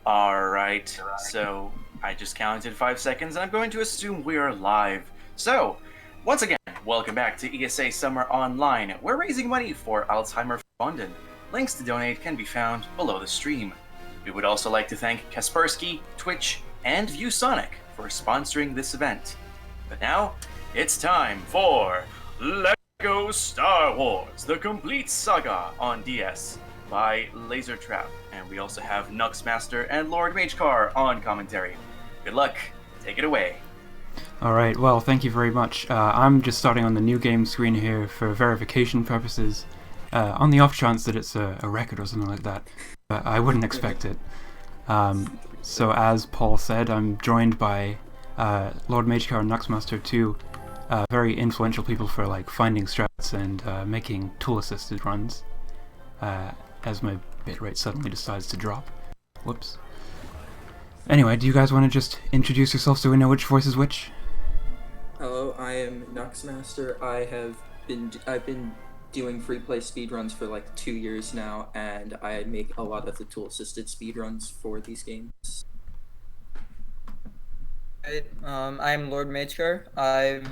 Alright, so I just counted 5 seconds and I'm going to assume we are live. So, once again, welcome back to ESA Summer Online. We're raising money for Alzheimer Foundation. Links to donate can be found below the stream. We would also like to thank Kaspersky, Twitch, and ViewSonic for sponsoring this event. But now, it's time for LEGO Star Wars, the complete saga on DS by Laser Trap, and we also have Nux Master and Lord Magecar on commentary. Good luck, take it away. Alright, well, thank you very much. I'm just starting on the new game screen here for verification purposes, on the off chance that it's a record or something like that, but I wouldn't expect it. So as Paul said, I'm joined by Lord Magecar and Nux Master, two very influential people for like finding strats and making tool-assisted runs. As my bitrate suddenly decides to drop. Whoops. Anyway, do you guys want to just introduce yourselves so we know which voice is which? Hello, I am Nux Master. I've been doing free play speedruns for like 2 years now, and I make a lot of the tool assisted speedruns for these games. I'm Lord Magecar. I've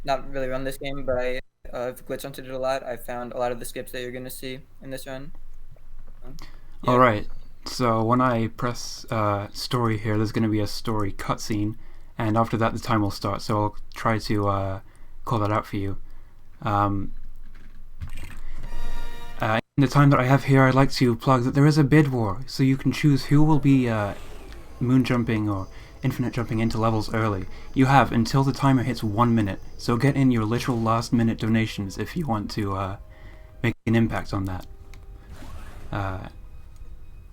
not really run this game, but I've glitch hunted it a lot. I found a lot of the skips that you're going to see in this run. Yeah. Alright, so when I press story here, there's going to be a story cutscene, and after that the time will start, so I'll try to call that out for you. In the time that I have here, I'd like to plug that there is a bid war, so you can choose who will be moon jumping or infinite jumping into levels early. You have until the timer hits 1 minute, so get in your literal last minute donations if you want to make an impact on that.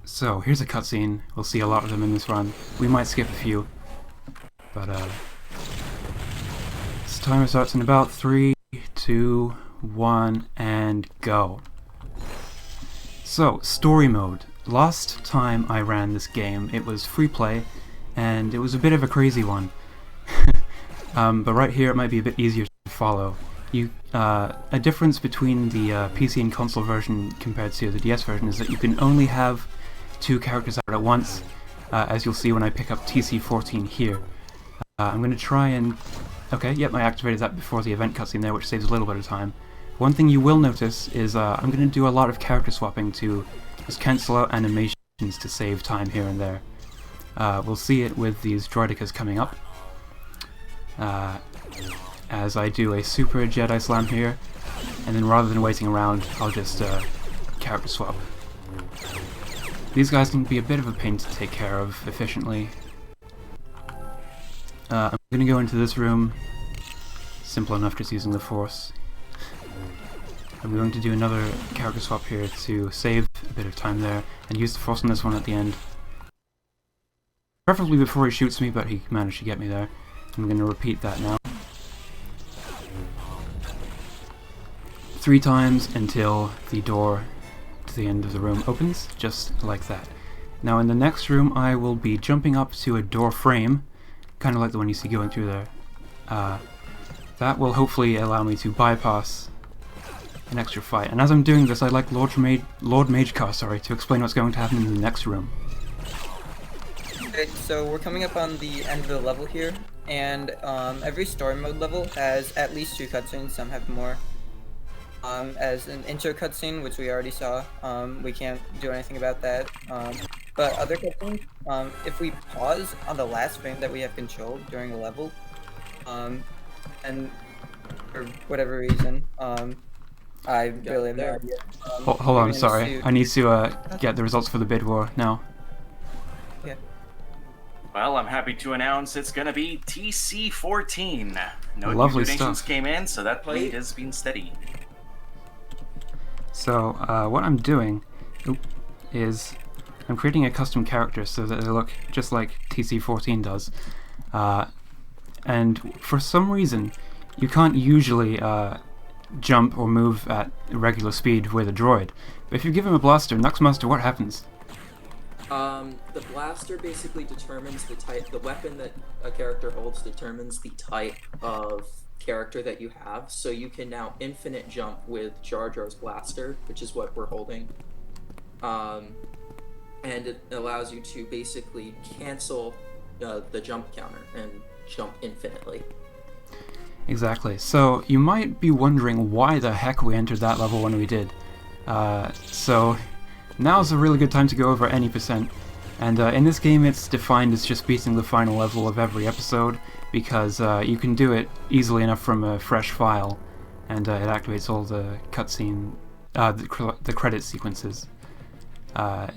So here's a cutscene. We'll see a lot of them in this run. We might skip a few, but this timer starts in about 3, 2, 1, and go. So, story mode. Last time I ran this game, it was free play, and it was a bit of a crazy one. But right here it might be a bit easier to follow. A difference between the PC and console version compared to the DS version is that you can only have 2 characters out at once, as you'll see when I pick up TC14 here. I'm going to try and... Okay, yep, I activated that before the event cutscene there, which saves a little bit of time. One thing you will notice is I'm going to do a lot of character swapping to just cancel out animations to save time here and there. We'll see it with these droidicas coming up. As I do a super Jedi Slam here, and then rather than waiting around, I'll just character swap. These guys can be a bit of a pain to take care of efficiently. I'm going to go into this room, simple enough just using the Force. I'm going to do another character swap here to save a bit of time there, and use the Force on this one at the end. Preferably before he shoots me, but he managed to get me there. I'm going to repeat that now. 3 times until the door to the end of the room opens, just like that. Now in the next room I will be jumping up to a door frame, kind of like the one you see going through there. That will hopefully allow me to bypass an extra fight. And as I'm doing this, I'd like Lord Magecar, to explain what's going to happen in the next room. Okay, so we're coming up on the end of the level here, and every story mode level has at least 2 cutscenes, some have more. As an intro cutscene, which we already saw, we can't do anything about that. But other cutscenes, if we pause on the last frame that we have control during a level, and for whatever reason, I really have no idea. Hold on, sorry. I need to get the results for the bid war now. Yeah. Well, I'm happy to announce it's gonna be TC14. No Lovely new donations stuff. came in, so that lead has been steady. So, what I'm doing is I'm creating a custom character so that they look just like TC14 does. And for some reason, you can't usually jump or move at regular speed with a droid. But if you give him a blaster, Nux Master, what happens? The blaster basically determines the type, the weapon that a character holds determines the type of character that you have, so you can now infinite jump with Jar Jar's blaster, which is what we're holding. and it allows you to basically cancel the jump counter and jump infinitely. Exactly. So you might be wondering why the heck we entered that level when we did. So now's a really good time to go over any percent. And in this game it's defined as just beating the final level of every episode, because you can do it easily enough from a fresh file, and it activates all the cutscene, the credit sequences.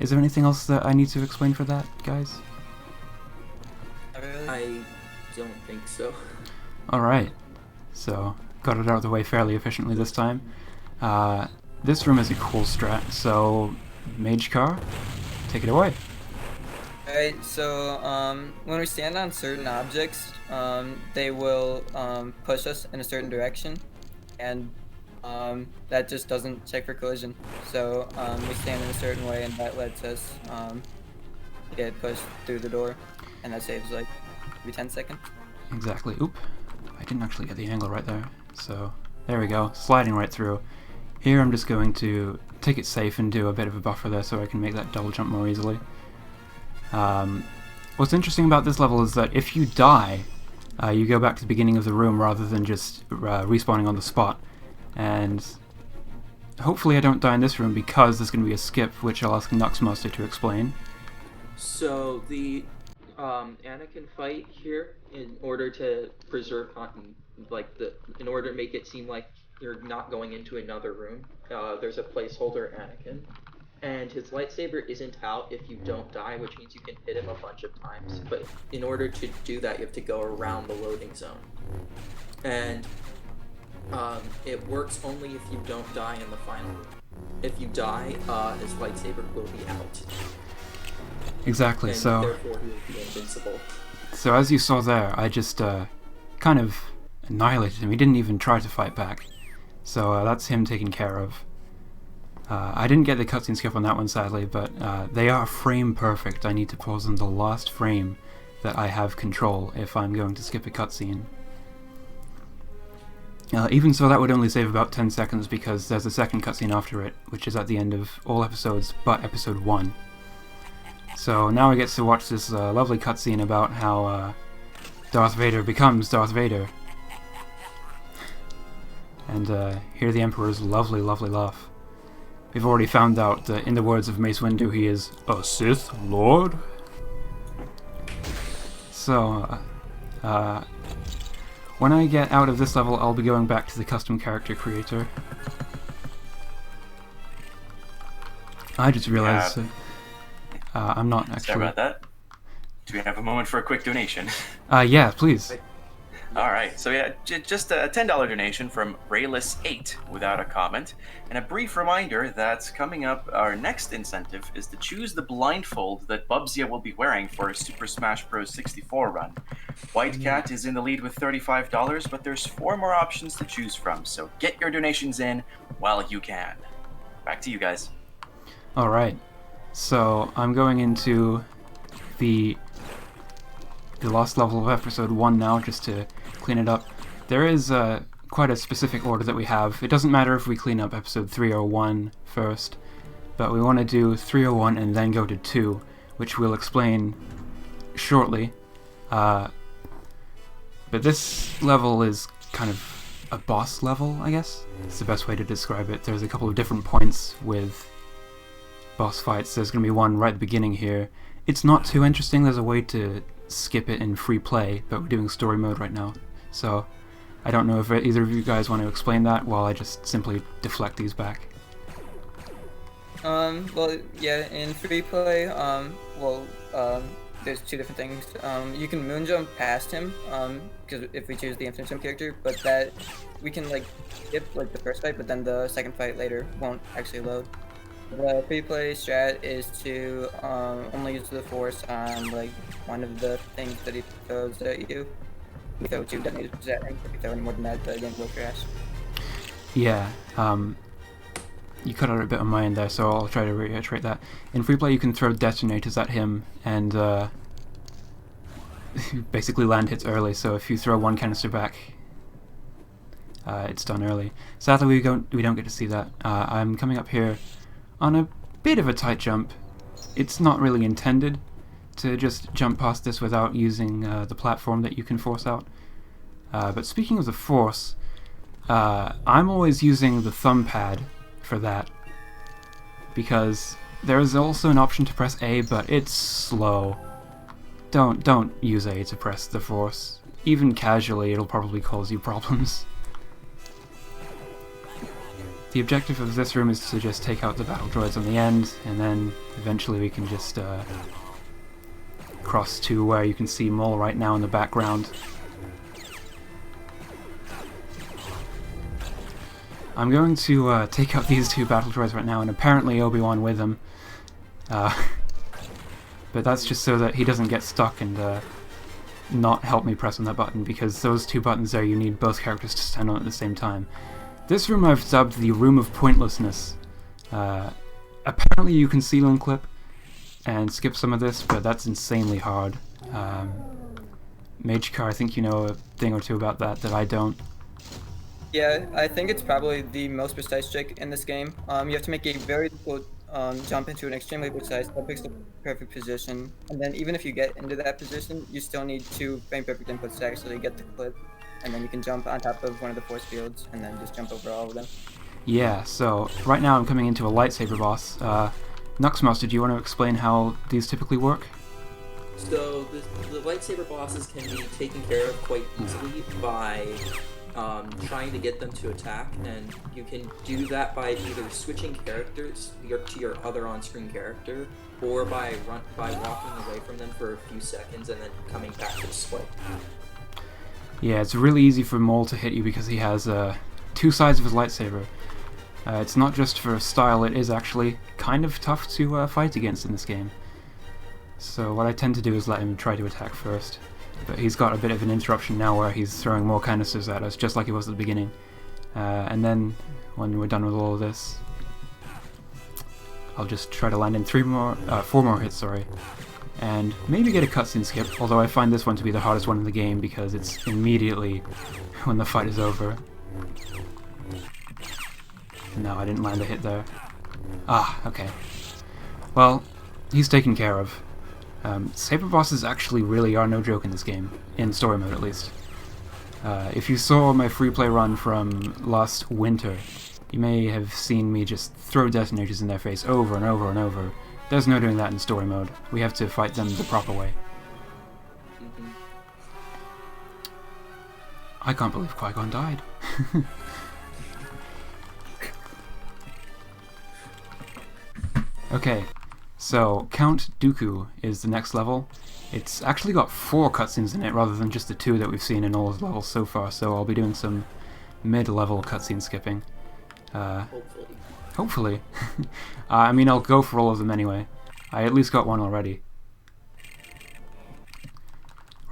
Is there anything else that I need to explain for that, guys? I don't think so. Alright, so got it out of the way fairly efficiently this time. This room is a cool strat, so Mage Car, take it away. Alright, so when we stand on certain objects, they will push us in a certain direction, and that just doesn't check for collision. So we stand in a certain way, and that lets us get pushed through the door, and that saves like maybe 10 seconds. Exactly. Oop, I didn't actually get the angle right there. So there we go, sliding right through. Here I'm just going to take it safe and do a bit of a buffer there so I can make that double jump more easily. What's interesting about this level is that if you die, you go back to the beginning of the room rather than just respawning on the spot. And hopefully I don't die in this room, because there's going to be a skip, which I'll ask Nuxmaster to explain. So the Anakin fight here, in order to preserve in order to make it seem like you're not going into another room, there's a placeholder Anakin, and his lightsaber isn't out if you don't die, which means you can hit him a bunch of times. But in order to do that, you have to go around the loading zone, and it works only if you don't die in the final room. If you die, his lightsaber will be out. Exactly, And so therefore he will be invincible. So as you saw there, I just kind of annihilated him. He didn't even try to fight back. So that's him taken care of. I didn't get the cutscene skip on that one, sadly, but they are frame perfect. I need to pause on the last frame that I have control if I'm going to skip a cutscene. Even so, that would only save about 10 seconds, because there's a second cutscene after it, which is at the end of all episodes but episode 1. So now I get to watch this lovely cutscene about how Darth Vader becomes Darth Vader. And hear the Emperor's lovely, lovely laugh. We've already found out that, in the words of Mace Windu, he is a Sith Lord. So, when I get out of this level, I'll be going back to the custom character creator. I just realized I'm not actually... Sorry about that. Do we have a moment for a quick donation? Yeah, please. Alright, so yeah, just a $10 donation from Rayless8 without a comment, and a brief reminder that coming up, our next incentive is to choose the blindfold that Bubsia will be wearing for his Super Smash Bros. 64 run. White Cat is in the lead with $35, but there's 4 more options to choose from, so get your donations in while you can. Back to you guys. Alright, so I'm going into the last level of episode 1 now, just to clean it up. There is quite a specific order that we have. It doesn't matter if we clean up episode 301 first, but we want to do 301 and then go to 2, which we'll explain shortly. But this level is kind of a boss level, I guess. It's the best way to describe it. There's a couple of different points with boss fights. There's going to be one right at the beginning here. It's not too interesting. There's a way to skip it in free play, but we're doing story mode right now. So I don't know if either of you guys want to explain that while I just simply deflect these back. Well, yeah, in free play, there's 2 different things. You can moon jump past him, because if we choose the infinite jump character, but that we can like skip like the first fight, but then the second fight later won't actually load. The free play strat is to only use the force on like one of the things that he throws at you. If you throw 2 detonators at him, if you throw any more than that, the game will crash. Yeah, you cut out a bit on my end there, so I'll try to reiterate that. In free play you can throw detonators at him and basically land hits early, so if you throw 1 canister back, it's done early. Sadly we don't get to see that. I'm coming up here on a bit of a tight jump, it's not really intended to just jump past this without using the platform that you can force out. But speaking of the force, I'm always using the thumb pad for that, because there is also an option to press A, but it's slow. Don't use A to press the force. Even casually, it'll probably cause you problems. The objective of this room is to just take out the battle droids on the end, and then eventually we can just cross to where you can see Maul right now in the background. I'm going to take out these two battle droids right now, and apparently Obi-Wan with them. But that's just so that he doesn't get stuck and not help me press on that button, because those two buttons there you need both characters to stand on at the same time. This room I've dubbed the Room of Pointlessness. Apparently you can seal and clip and skip some of this, but that's insanely hard. Magecar, I think you know a thing or two about that I don't. Yeah, I think it's probably the most precise trick in this game. You have to make a very difficult jump into an extremely precise, that picks the perfect position, and then even if you get into that position, you still need 2 frame perfect inputs to actually get the clip, and then you can jump on top of one of the force fields, and then just jump over all of them. Yeah, so right now I'm coming into a Lightsaber Boss. Nuxmaster, do you want to explain how these typically work? So the lightsaber bosses can be taken care of quite easily by trying to get them to attack, and you can do that by either switching characters to your other on-screen character, or by walking away from them for a few seconds and then coming back to the swipe. Yeah, it's really easy for Maul to hit you because he has 2 sides of his lightsaber. It's not just for style, it is actually kind of tough to fight against in this game. So what I tend to do is let him try to attack first. But he's got a bit of an interruption now where he's throwing more canisters at us, just like he was at the beginning. And then, when we're done with all of this, I'll just try to land in 4 more hits, sorry. And maybe get a cutscene skip, although I find this one to be the hardest one in the game because it's immediately when the fight is over. No, I didn't land a hit there. Ah, okay. Well, he's taken care of. Saber bosses actually really are no joke in this game, in story mode at least. If you saw my free play run from last winter, you may have seen me just throw detonators in their face over and over and over. There's no doing that in story mode. We have to fight them the proper way. I can't believe Qui-Gon died. Okay, so Count Dooku is the next level. It's actually got 4 cutscenes in it rather than just the 2 that we've seen in all of the levels so far, so I'll be doing some mid-level cutscene skipping. Hopefully. I mean, I'll go for all of them anyway. I at least got one already.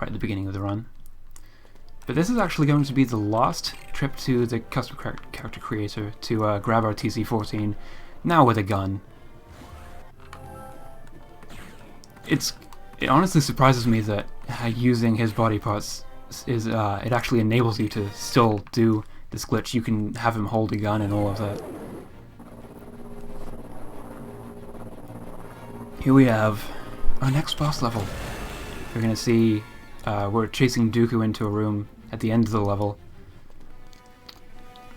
Right at the beginning of the run. But this is actually going to be the last trip to the custom character creator to grab our TC-14, now with a gun. It honestly surprises me that using his body parts is it actually enables you to still do this glitch. You can have him hold a gun and all of that. Here we have our next boss level. We're gonna see we're chasing Dooku into a room at the end of the level.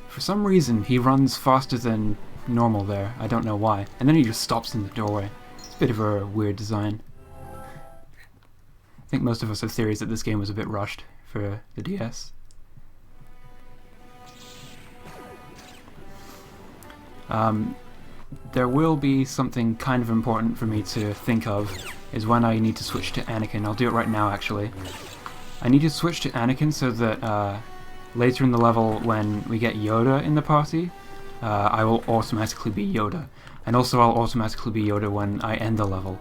For some reason he runs faster than normal there. I don't know why. And then he just stops in the doorway. It's a bit of a weird design. I think most of us have theories that this game was a bit rushed for the DS. There will be something kind of important for me to think of, is when I need to switch to Anakin. I'll do it right now, actually. I need to switch to Anakin so that later in the level, when we get Yoda in the party, I will automatically be Yoda. And also I'll automatically be Yoda when I end the level.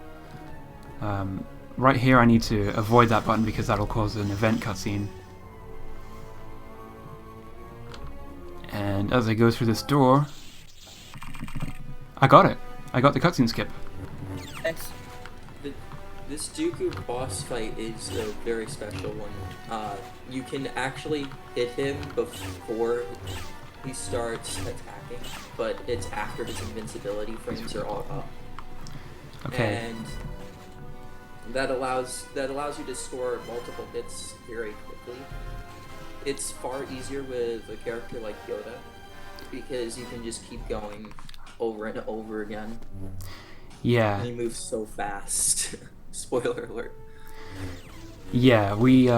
Right here I need to avoid that button because that'll cause an event cutscene. And as I go through this door, I got it! I got the cutscene skip. Thanks. This Dooku boss fight is a very special one. You can actually hit him before he starts attacking, but it's after his invincibility frames are all up. Okay. And that allows you to score multiple hits very quickly. It's far easier with a character like Yoda because you can just keep going over and over again. Yeah. And he moves so fast. Spoiler alert. Yeah, we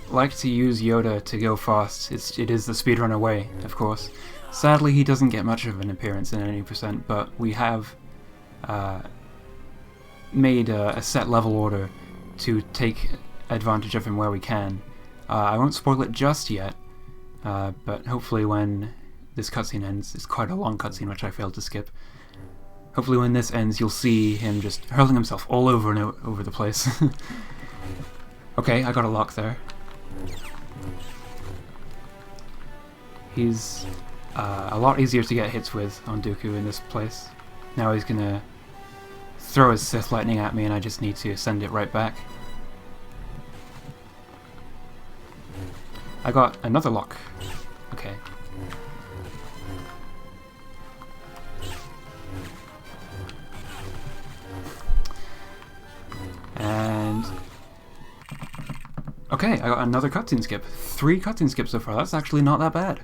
like to use Yoda to go fast. It is the speedrunner way, of course. Sadly, he doesn't get much of an appearance in any percent, but we have made a set level order to take advantage of him where we can. I won't spoil it just yet, but hopefully when this cutscene ends, it's quite a long cutscene which I failed to skip. Hopefully when this ends, you'll see him just hurling himself all over and over the place. Okay, I got a lock there. He's a lot easier to get hits with on Dooku in this place. Now he's gonna throw his Sith lightning at me and I just need to send it right back. I got another lock. Okay. And okay, I got another cutscene skip. 3 cutscene skips so far. That's actually not that bad.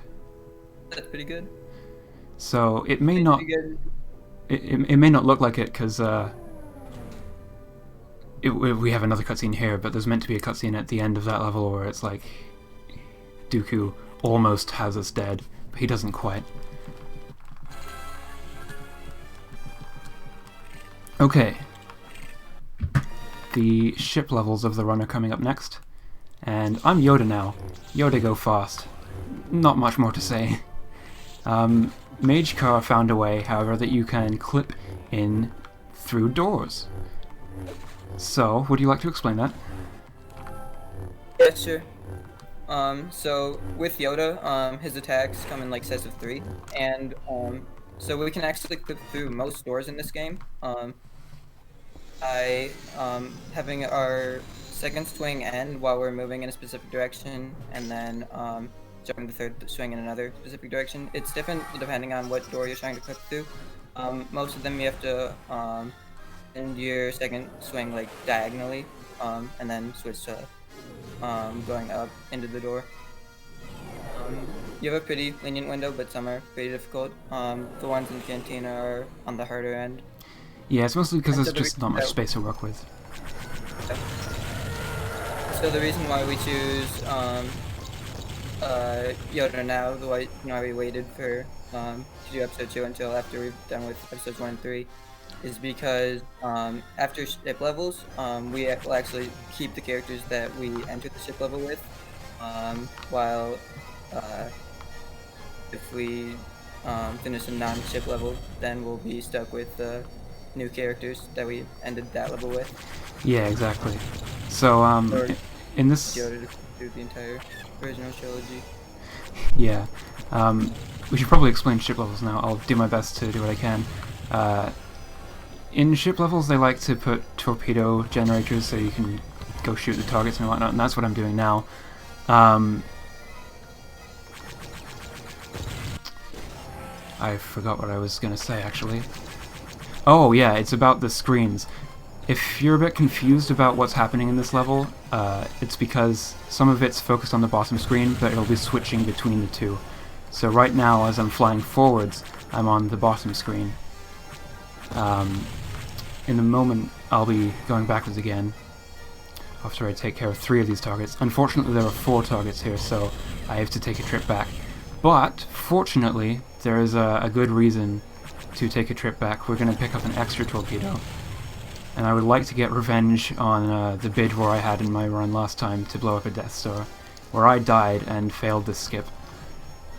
That's pretty good. So it may not Pretty good. it may not look like it because we have another cutscene here, but there's meant to be a cutscene at the end of that level where it's like Dooku almost has us dead, but he doesn't quite. Okay. The ship levels of the run are coming up next. And I'm Yoda now. Yoda go fast. Not much more to say. Mage Car found a way, however, that you can clip in through doors. So, would you like to explain that? Yeah, sure. So with Yoda, his attacks come in like sets of 3, and so we can actually clip through most doors in this game. By having our second swing end while we're moving in a specific direction, and then starting the third swing in another specific direction. It's different depending on what door you're trying to clip through. Most of them you have to end your second swing like diagonally, and then switch to going up into the door. You have a pretty lenient window, but some are pretty difficult. The ones in the cantina are on the harder end. Yeah, it's mostly because And there's so the just not much space to work with. So the reason why we choose Yoda now, why we waited for to do episode 2 until after we've done with episodes 1 and 3, is because after ship levels, we will actually keep the characters that we entered the ship level with, while if we finish a non-ship level, then we'll be stuck with the new characters that we ended that level with. Yeah, exactly. So, Or in this... Yoda to do the entire original trilogy. Yeah. We should probably explain ship levels now. I'll do my best to do what I can. In ship levels, they like to put torpedo generators so you can go shoot the targets and whatnot, and that's what I'm doing now. I forgot what I was going to say, actually. Oh, yeah, it's about the screens. If you're a bit confused about what's happening in this level, it's because some of it's focused on the bottom screen, but it'll be switching between the two. So right now, as I'm flying forwards, I'm on the bottom screen. In a moment, I'll be going backwards again after I take care of 3 of these targets. Unfortunately, there are 4 targets here, so I have to take a trip back. But, fortunately, there is a good reason to take a trip back. We're going to pick up an extra torpedo. And I would like to get revenge on the bid war I had in my run last time to blow up a Death Star, where I died and failed this skip.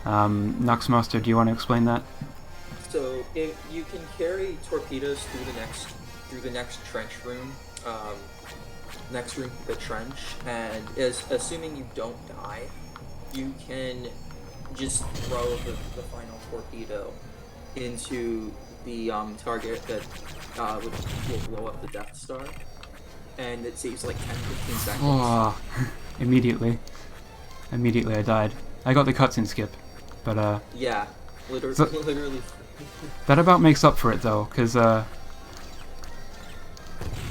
Nuxmaster, do you want to explain that? So if you can carry torpedoes through the next trench room, the trench, and assuming you don't die, you can just throw the final torpedo into the target that will blow up the Death Star, and it saves like 10-15 seconds. Oh, immediately I died. I got the cutscene skip, but Yeah, literally. that about makes up for it though, because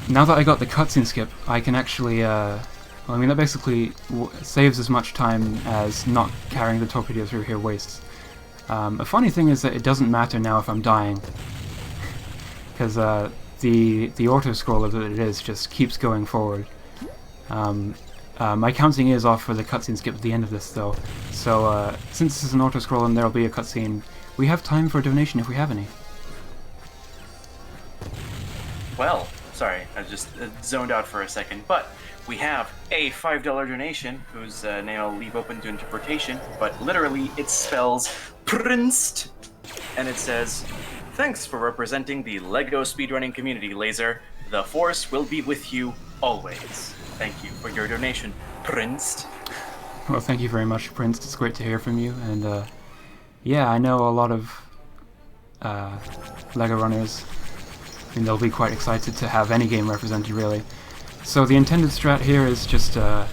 now that I got the cutscene skip, I can actually, well, I mean, that basically saves as much time as not carrying the torpedo through here wastes. A funny thing is that it doesn't matter now if I'm dying, because the auto-scroller that it is just keeps going forward. My counting is off for the cutscene skip at the end of this, though, so since this is an auto-scroll and there'll be a cutscene, we have time for a donation if we have any. Well, sorry, I just zoned out for a second, but we have a $5 donation, whose name I'll leave open to interpretation, but literally it spells Prinst, and it says, "Thanks for representing the LEGO speedrunning community, Laser. The Force will be with you always." Thank you for your donation, Prinst. Well, thank you very much, Prince. It's great to hear from you, and yeah, I know a lot of LEGO runners, and they'll be quite excited to have any game represented, really. So the intended strat here is just to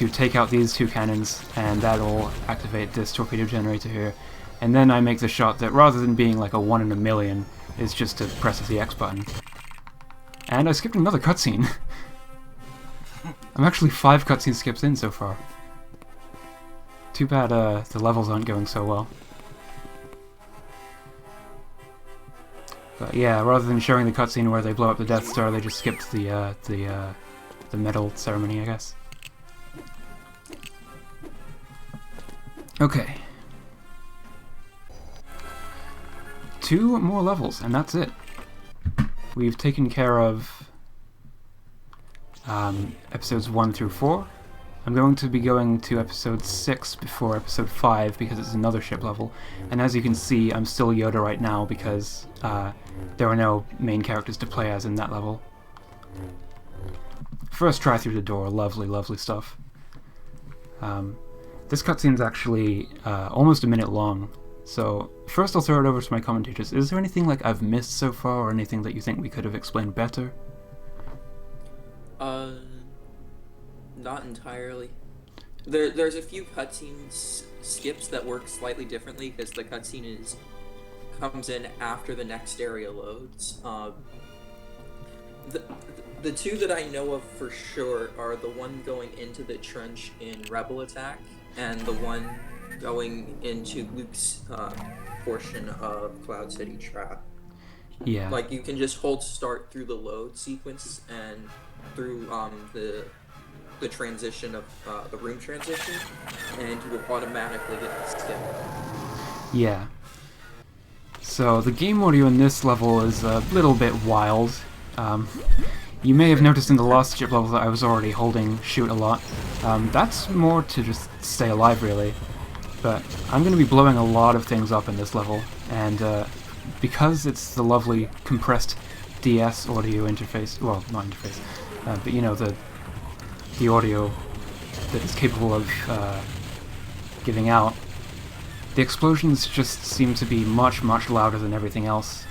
take out these two cannons, and that'll activate this torpedo generator here. And then I make the shot that, rather than being like a 1 in a million, is just to press the X button. And I skipped another cutscene. I'm actually 5 cutscene skips in so far. Too bad the levels aren't going so well. But yeah, rather than showing the cutscene where they blow up the Death Star, they just skipped the medal ceremony, I guess. Okay. 2 more levels, and that's it. We've taken care of episodes 1 through 4. I'm going to be going to episode 6 before episode 5 because it's another ship level, and as you can see, I'm still Yoda right now because there are no main characters to play as in that level. First try through the door, lovely, lovely stuff. This cutscene's actually almost a minute long, so first I'll throw it over to my commentators. Is there anything like I've missed so far, or anything that you think we could have explained better? Not entirely. There's a few cutscenes skips that work slightly differently because the cutscene comes in after the next area loads. The two that I know of for sure are the one going into the trench in Rebel Attack and the one going into Luke's portion of Cloud City Trap. Yeah. Like, you can just hold start through the load sequence and through the transition of the room transition, and you will automatically get the skip. Yeah. So the game audio in this level is a little bit wild. You may have noticed in the last ship level that I was already holding shoot a lot. That's more to just stay alive, really. But I'm going to be blowing a lot of things up in this level, and because it's the lovely compressed DS audio interface, well, not interface, but you know, the audio that is capable of giving out, the explosions just seem to be much, much louder than everything else.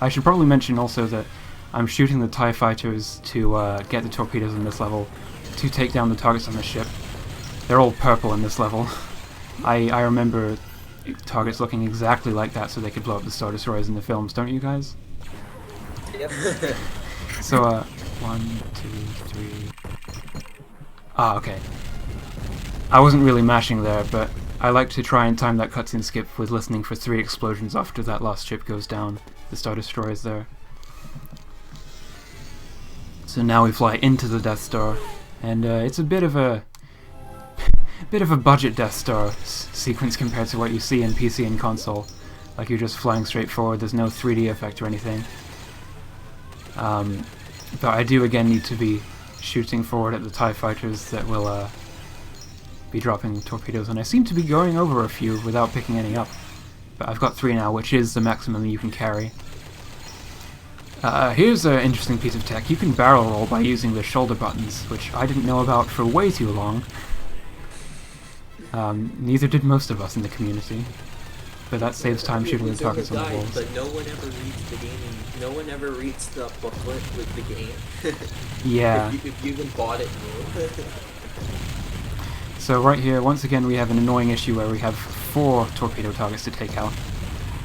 I should probably mention also that I'm shooting the TIE fighters to get the torpedoes in this level, to take down the targets on the ship. They're all purple in this level. I remember targets looking exactly like that so they could blow up the Star Destroyers in the films, don't you guys? Yep. So, 1, 2, 3... Ah, okay. I wasn't really mashing there, but I like to try and time that cutscene skip with listening for 3 explosions after that last ship goes down. The Star Destroyers there. So now we fly into the Death Star, and it's a bit of a budget Death Star sequence compared to what you see in PC and console. Like, you're just flying straight forward, there's no 3D effect or anything. But I do again need to be shooting forward at the TIE fighters that will be dropping torpedoes, and I seem to be going over a few without picking any up. But I've got 3 now, which is the maximum you can carry. Here's an interesting piece of tech. You can barrel roll by using the shoulder buttons, which I didn't know about for way too long. Neither did most of us in the community. But that saves time shooting the targets on the walls. But no one ever reads the game, and no one ever reads the booklet with the game. Yeah. if you even bought it new. So right here, once again, we have an annoying issue where we have 4 torpedo targets to take out.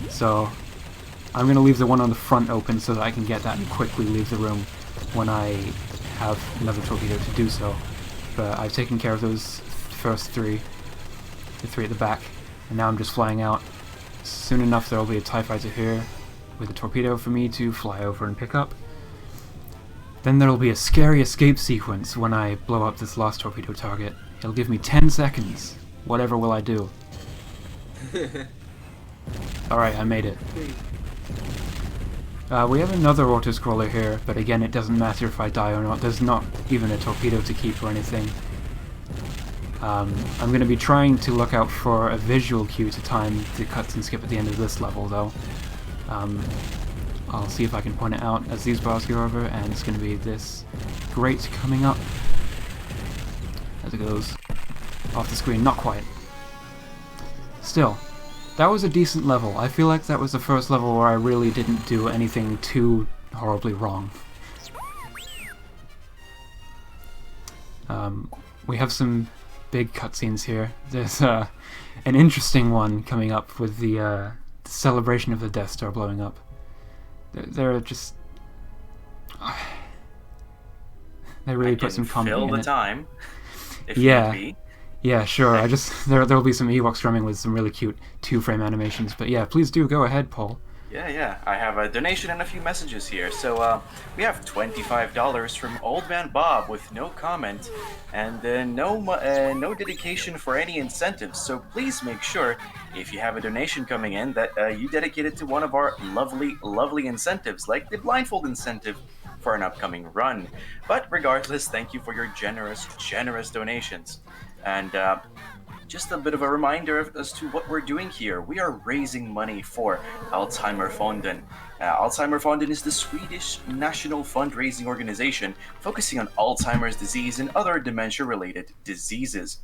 So I'm going to leave the one on the front open so that I can get that and quickly leave the room when I have another torpedo to do so. But I've taken care of those first three, the three at the back, and now I'm just flying out. Soon enough there will be a TIE fighter here with a torpedo for me to fly over and pick up. Then there will be a scary escape sequence when I blow up this last torpedo target. It'll give me 10 seconds. Whatever will I do? Alright, I made it. We have another auto-scroller here, but again it doesn't matter if I die or not. There's not even a torpedo to keep or anything. I'm going to be trying to look out for a visual cue to time the cutscene skip at the end of this level, though. I'll see if I can point it out as these bars go over, and it's going to be this grate coming up as it goes off the screen. Not quite. Still, that was a decent level. I feel like that was the first level where I really didn't do anything too horribly wrong. We have some big cutscenes here. There's an interesting one coming up with the celebration of the Death Star blowing up. They're just... they really put some comedy in it. Fill the time, if yeah. need be. Yeah, sure. I just there'll be some Ewoks drumming with some really cute 2-frame animations. But yeah, please do go ahead, Paul. Yeah. I have a donation and a few messages here. So we have $25 from Old Man Bob with no comment and no dedication for any incentives. So please make sure, if you have a donation coming in, that you dedicate it to one of our lovely incentives, like the blindfold incentive for an upcoming run. But regardless, thank you for your generous donations. And just a bit of a reminder as to what we're doing here. We are raising money for Alzheimerfonden. Alzheimerfonden is the Swedish national fundraising organization focusing on Alzheimer's disease and other dementia-related diseases.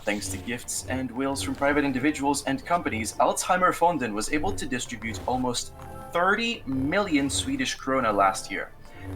Thanks to gifts and wills from private individuals and companies, Alzheimerfonden was able to distribute almost 30 million Swedish krona last year.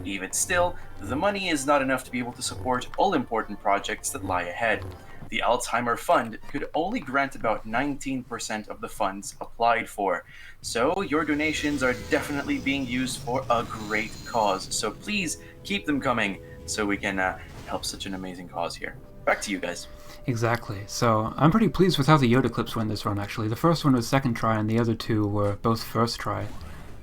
Even still, the money is not enough to be able to support all important projects that lie ahead. The Alzheimer Fund could only grant about 19% of the funds applied for. So your donations are definitely being used for a great cause. So please keep them coming so we can help such an amazing cause here. Back to you guys. Exactly. So I'm pretty pleased with how the Yoda clips went this run, actually. The first one was second try and the other two were both first try.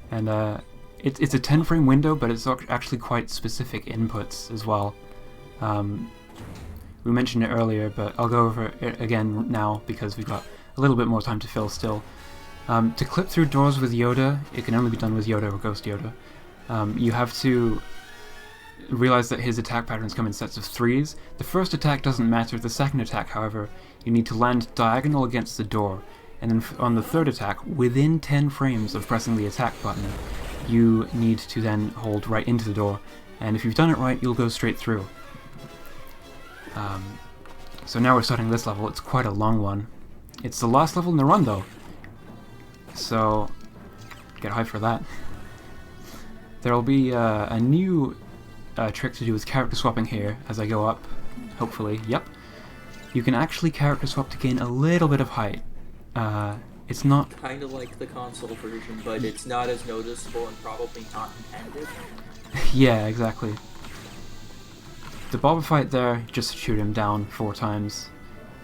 And it's a 10-frame window, but it's actually quite specific inputs as well. We mentioned it earlier, but I'll go over it again now because we've got a little bit more time to fill still. To clip through doors with Yoda, it can only be done with Yoda or Ghost Yoda. You have to realize that his attack patterns come in sets of 3s. The first attack doesn't matter. The second attack, however, you need to land diagonal against the door, and then on the third attack, within 10 frames of pressing the attack button, you need to then hold right into the door, and if you've done it right, you'll go straight through. So now we're starting this level. It's quite a long one. It's the last level in the run, though, so get hyped for that. There'll be a new trick to do with character swapping here as I go up, hopefully. Yep. You can actually character swap to gain a little bit of height. It's not... Kind of like the console version, but it's not as noticeable and probably not intended. Yeah, exactly. The Boba fight there, just shoot him down 4 times.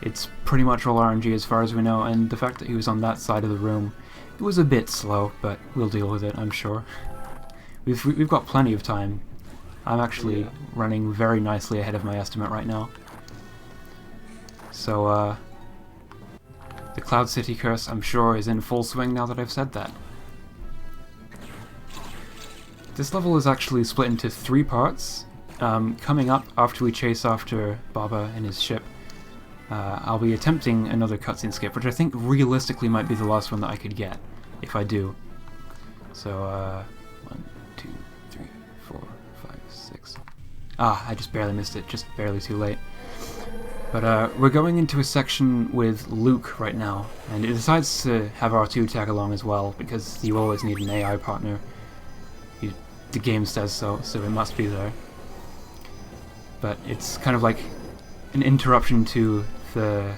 It's pretty much all RNG as far as we know, and the fact that he was on that side of the room, it was a bit slow, but we'll deal with it, I'm sure. We've got plenty of time. I'm actually running very nicely ahead of my estimate right now. So, the Cloud City curse, I'm sure, is in full swing now that I've said that. This level is actually split into 3 parts. Coming up after we chase after Baba and his ship, I'll be attempting another cutscene skip, which I think realistically might be the last one that I could get, if I do. So, 1, 2, 3, 4, 5, 6. Ah, I just barely missed it, just barely too late. But we're going into a section with Luke right now, and it decides to have R2 tag along as well, because you always need an AI partner. The game says so, so it must be there. But it's kind of like an interruption to the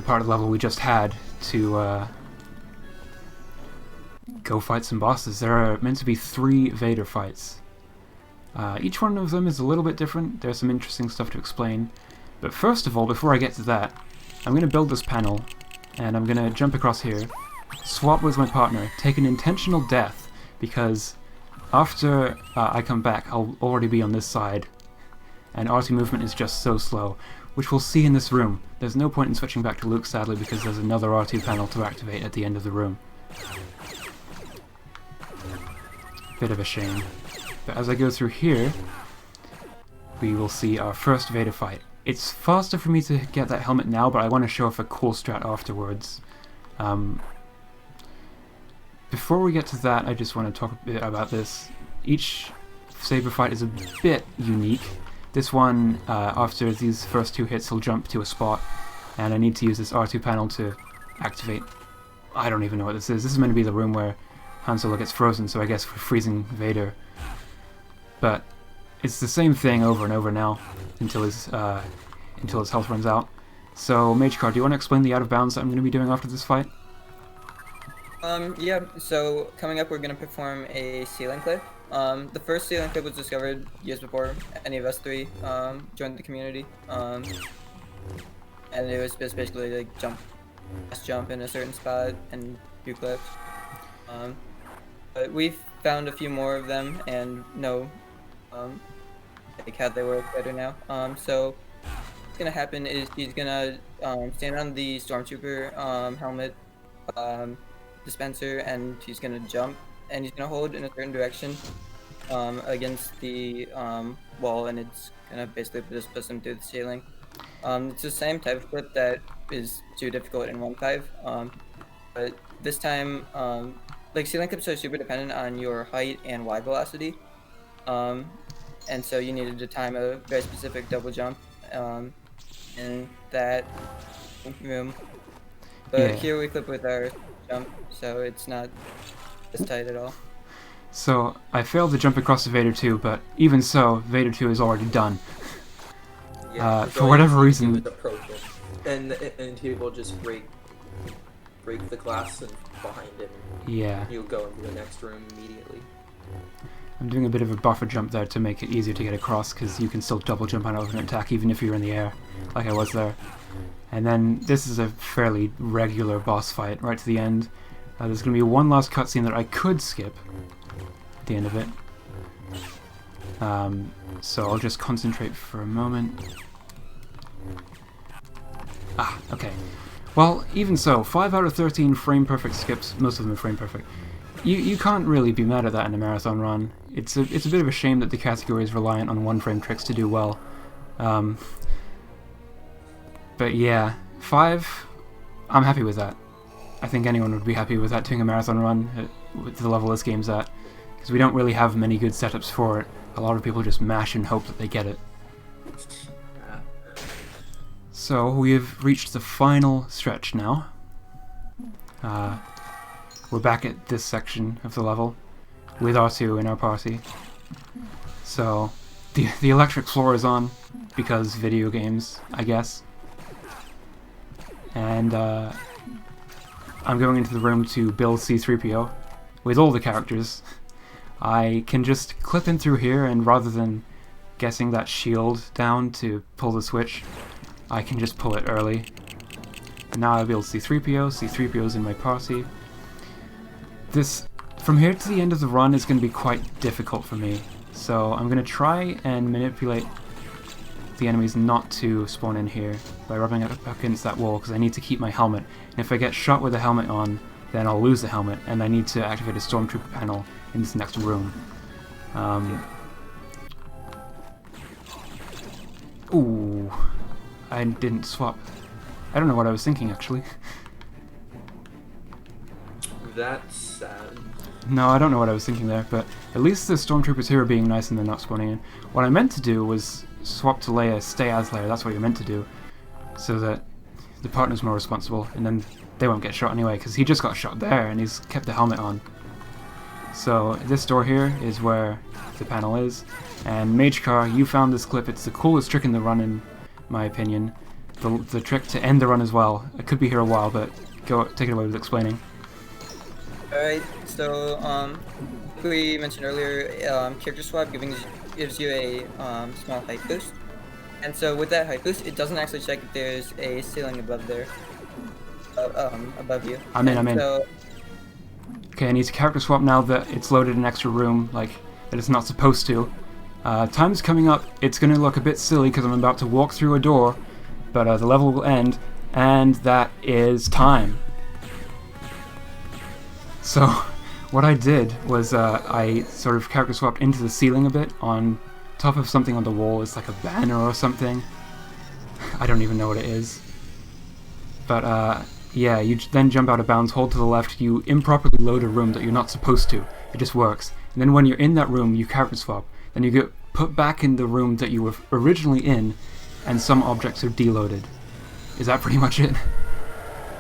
part of the level we just had to go fight some bosses. There are meant to be 3 Vader fights. Each one of them is a little bit different. There's some interesting stuff to explain. But first of all, before I get to that, I'm going to build this panel, and I'm going to jump across here, swap with my partner, take an intentional death, because after I come back, I'll already be on this side, and R2 movement is just so slow, which we'll see in this room. There's no point in switching back to Luke, sadly, because there's another R2 panel to activate at the end of the room. Bit of a shame. But as I go through here, we will see our first Vader fight. It's faster for me to get that helmet now, but I want to show off a cool strat afterwards. Before we get to that, I just want to talk a bit about this. Each saber fight is a bit unique. This one, after these first 2 hits, he'll jump to a spot, and I need to use this R2 panel to activate... I don't even know what this is. This is meant to be the room where Han Solo gets frozen, so I guess we're freezing Vader. But it's the same thing over and over now until his health runs out. So, Magecar, do you want to explain the out of bounds that I'm going to be doing after this fight? Yeah, so coming up we're going to perform a ceiling clip. The first ceiling clip was discovered years before any of us 3 joined the community. And it was just basically like jump in a certain spot and do clips. But we've found a few more of them and know like how they work better now. So what's gonna happen is he's gonna stand on the stormtrooper helmet dispenser, and he's gonna jump, and he's gonna hold in a certain direction against the wall, and it's gonna basically just push him through the ceiling. It's the same type of clip that is too difficult in 1.5, but this time like ceiling clips are super dependent on your height and Y velocity. And so you needed to time a very specific double jump in that room. But yeah. Here we clip with our jump, so it's not as tight at all. So, I failed to jump across to Vader 2, but even so, Vader 2 is already done. Yeah, for whatever reason... And he will just break the glass and behind him. Yeah. You'll go into the next room immediately. I'm doing a bit of a buffer jump there to make it easier to get across, because you can still double jump out of an attack even if you're in the air, like I was there. And then this is a fairly regular boss fight right to the end. There's going to be one last cutscene that I could skip at the end of it. So I'll just concentrate for a moment. Ah, okay. Well, even so, 5 out of 13 frame perfect skips, most of them are frame perfect. You can't really be mad at that in a marathon run. It's a bit of a shame that the category is reliant on 1-frame tricks to do well. But yeah, 5, I'm happy with that. I think anyone would be happy with that, doing a marathon run with the level this game's at. Because we don't really have many good setups for it. A lot of people just mash and hope that they get it. So, we have reached the final stretch now. We're back at this section of the level, with R2 in our party. So, the electric floor is on, because video games, I guess. And, I'm going into the room to build C-3PO, with all the characters. I can just clip in through here, and rather than guessing that shield down to pull the switch, I can just pull it early. And now I build C-3PO, C-3PO's in my party. This, from here to the end of the run, is going to be quite difficult for me. So I'm going to try and manipulate the enemies not to spawn in here by rubbing up against that wall, because I need to keep my helmet. And if I get shot with the helmet on, then I'll lose the helmet, and I need to activate a stormtrooper panel in this next room. Ooh, I didn't swap. I don't know what I was thinking, actually. That's sad. No, I don't know what I was thinking there, but at least the stormtroopers here are being nice and they're not spawning in. What I meant to do was swap to Leia, stay as Leia, that's what you're meant to do, so that the partner's more responsible, and then they won't get shot anyway, because he just got shot there and he's kept the helmet on. So this door here is where the panel is, and Magecar, you found this clip. It's the coolest trick in the run, in my opinion. The trick to end the run as well. I could be here a while, but take it away with explaining. Alright, so we mentioned earlier, character swap gives you a small height boost, and so with that height boost, it doesn't actually check if there's a ceiling above there, above you. I'm in. So, Okay, I need to character swap now that it's loaded an extra room, like that it's not supposed to. Time's coming up. It's gonna look a bit silly because I'm about to walk through a door, but the level will end, and that is time. So, what I did was I sort of character swapped into the ceiling a bit on top of something on the wall. It's like a banner or something. I don't even know what it is. But yeah, you then jump out of bounds, hold to the left, you improperly load a room that you're not supposed to. It just works. And then when you're in that room, you character swap. Then you get put back in the room that you were originally in, and some objects are deloaded. Is that pretty much it?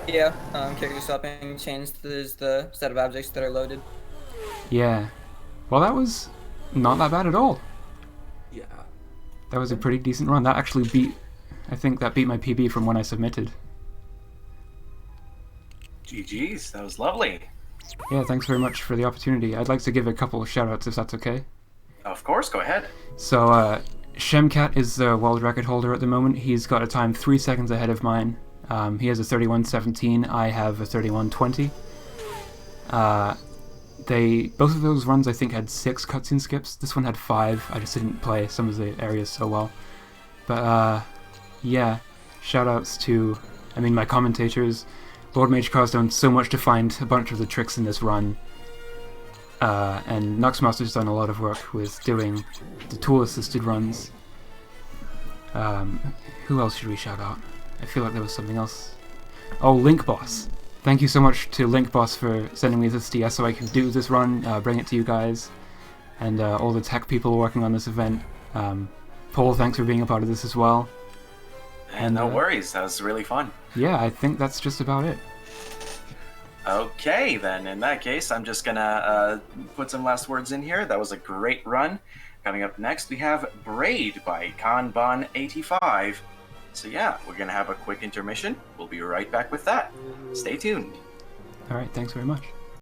yeah, character swapping changes the set of objects that are loaded. Yeah. Well, that was not that bad at all. Yeah. That was a pretty decent run. That actually beat... I think that beat my PB from when I submitted. GG's, that was lovely. Yeah, thanks very much for the opportunity. I'd like to give a couple of shoutouts if that's okay. Of course, go ahead. So, Shemcat is the world record holder at the moment. He's got a time 3 seconds ahead of mine. He has a 31:17. I have a 31:20. Both of those runs I think had 6 cutscene skips. This one had 5. I just didn't play some of the areas so well. But yeah, shoutouts to, my commentators. Lord Mage Car's done so much to find a bunch of the tricks in this run. And Nuxmaster's done a lot of work with doing the tool-assisted runs. Who else should we shout out? I feel like there was something else. Oh, Link Boss. Thank you so much to Link Boss for sending me this DS so I can do this run, bring it to you guys. And all the tech people working on this event. Paul, thanks for being a part of this as well. And no worries, that was really fun. Yeah, I think that's just about it. Okay, then, in that case, I'm just gonna put some last words in here. That was a great run. Coming up next, we have Braid by Kanban85. So yeah, we're gonna have a quick intermission. We'll be right back with that. Stay tuned. Alright, thanks very much.